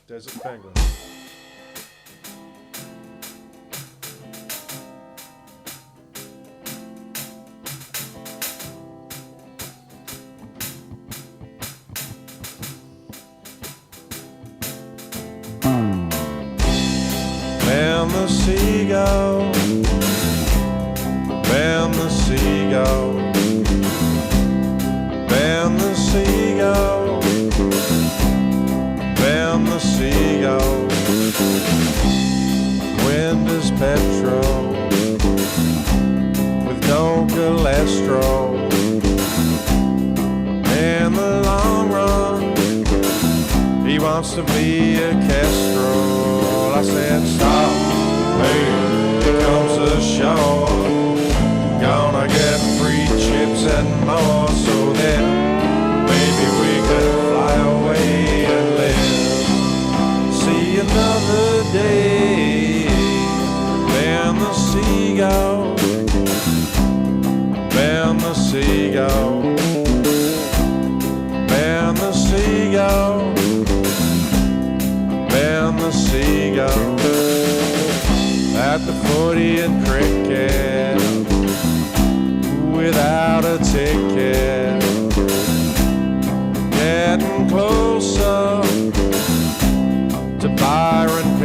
Desert Penguin. And the seagull, and the seagull, and the seagull, and the seagull. Wind is petrol with no cholesterol. In the long run, he wants to be a kestrel. I said, stop, hey, here comes the shore. Gonna get free chips and more, so then maybe we could fly away and live. See another day. And the seagull, and the seagull, and the seagull, and the seagull. At the footy and cricket, without a ticket, getting closer to Byron